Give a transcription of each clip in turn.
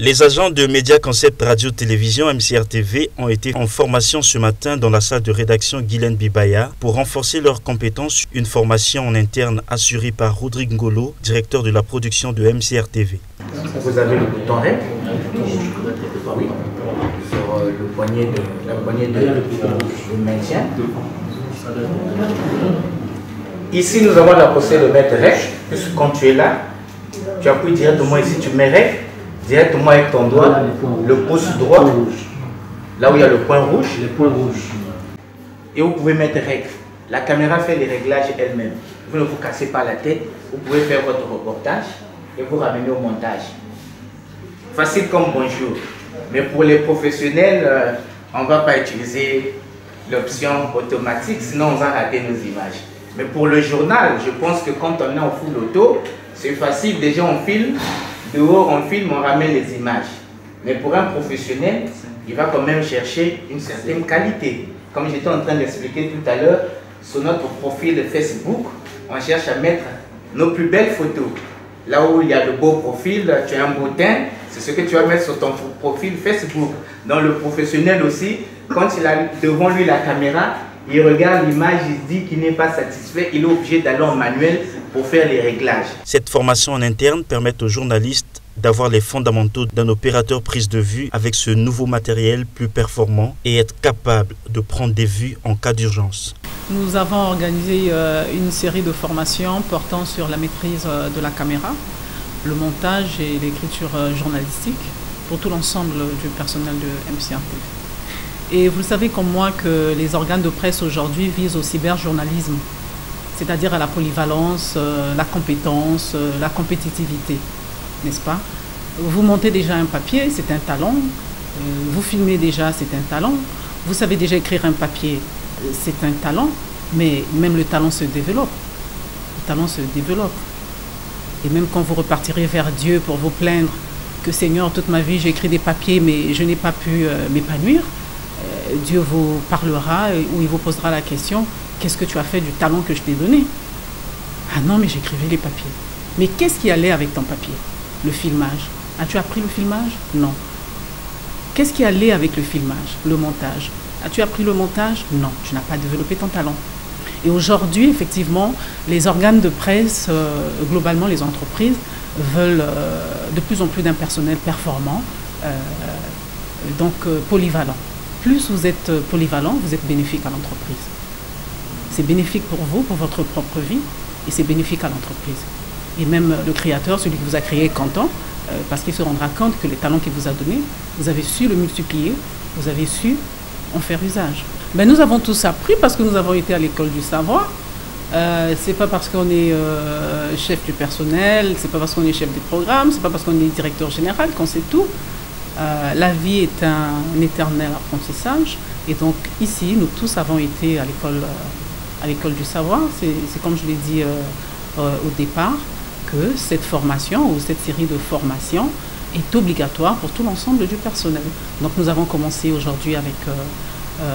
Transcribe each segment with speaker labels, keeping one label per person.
Speaker 1: Les agents de Média Concept Radio-Télévision MCR-TV ont été en formation ce matin dans la salle de rédaction Guylaine Bibaya pour renforcer leurs compétences. Une formation en interne assurée par Rodrigue Ngolo, directeur de la production de MCR-TV.
Speaker 2: Vous avez le bouton REC, oui, sur le poignet la poignée de maintien. Ici, nous avons la possibilité de mettre REC, puisque quand tu es là, tu appuies directement ici, tu mets REC. Directement avec ton doigt, le pouce droit, là où il y a le point rouge. Et vous pouvez mettre REC. La caméra fait les réglages elle-même. Vous ne vous cassez pas la tête. Vous pouvez faire votre reportage et vous ramener au montage. Facile comme bonjour. Mais pour les professionnels, on ne va pas utiliser l'option automatique, sinon on va rater nos images. Mais pour le journal, je pense que quand on est en full auto, c'est facile. Déjà on filme. Dehors, on filme, on ramène les images. Mais pour un professionnel, il va quand même chercher une certaine qualité. Comme j'étais en train d'expliquer tout à l'heure, sur notre profil Facebook, on cherche à mettre nos plus belles photos. Là où il y a le beau profil, tu as un beau teint, c'est ce que tu vas mettre sur ton profil Facebook. Dans le professionnel aussi, quand il a devant lui la caméra, il regarde l'image, il dit qu'il n'est pas satisfait, il est obligé d'aller en manuel pour faire les réglages.
Speaker 1: Cette formation en interne permet aux journalistes d'avoir les fondamentaux d'un opérateur prise de vue avec ce nouveau matériel plus performant et être capable de prendre des vues en cas d'urgence.
Speaker 3: Nous avons organisé une série de formations portant sur la maîtrise de la caméra, le montage et l'écriture journalistique pour tout l'ensemble du personnel de MCR-TV. Et vous le savez comme moi que les organes de presse aujourd'hui visent au cyberjournalisme, c'est-à-dire à la polyvalence, la compétence, la compétitivité, n'est-ce pas? Vous montez déjà un papier, c'est un talent. Vous filmez déjà, c'est un talent. Vous savez déjà écrire un papier, c'est un talent. Mais même le talent se développe. Le talent se développe. Et même quand vous repartirez vers Dieu pour vous plaindre que Seigneur, toute ma vie, j'ai écrit des papiers, mais je n'ai pas pu m'épanouir, Dieu vous parlera ou il vous posera la question, qu'est-ce que tu as fait du talent que je t'ai donné? Ah non, mais j'écrivais les papiers. Mais qu'est-ce qui allait avec ton papier? Le filmage. As-tu appris le filmage? Non. Qu'est-ce qui allait avec le filmage? Le montage. As-tu appris le montage? Non, tu n'as pas développé ton talent. Et aujourd'hui, effectivement, les organes de presse, globalement les entreprises, veulent de plus en plus d'un personnel performant, donc polyvalent. Plus vous êtes polyvalent, vous êtes bénéfique à l'entreprise. C'est bénéfique pour vous, pour votre propre vie, et c'est bénéfique à l'entreprise. Et même le créateur, celui qui vous a créé, est content, parce qu'il se rendra compte que les talents qu'il vous a donnés, vous avez su le multiplier, vous avez su en faire usage. Ben, nous avons tous appris parce que nous avons été à l'école du savoir. C'est pas parce qu'on est chef du personnel, c'est pas parce qu'on est chef des programmes, c'est pas parce qu'on est directeur général qu'on sait tout. La vie est un éternel apprentissage et donc ici nous tous avons été à l'école du savoir. C'est comme je l'ai dit au départ que cette formation ou cette série de formations est obligatoire pour tout l'ensemble du personnel. Donc nous avons commencé aujourd'hui avec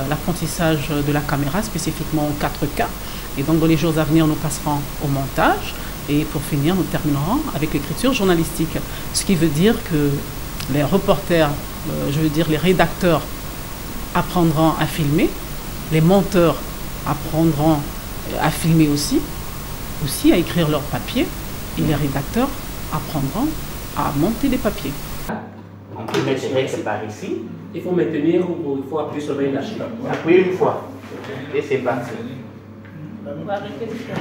Speaker 3: l'apprentissage de la caméra spécifiquement en 4K et donc dans les jours à venir nous passerons au montage et pour finir nous terminerons avec l'écriture journalistique, ce qui veut dire que les reporters, je veux dire les rédacteurs apprendront à filmer, les monteurs apprendront à filmer aussi à écrire leurs papiers et les rédacteurs apprendront à monter les papiers.
Speaker 2: On peut mettre REC par ici.
Speaker 4: Il faut maintenir ou il faut appuyer sur le lâcher.
Speaker 2: Appuyez une fois et c'est parti.
Speaker 5: On va arrêter justement.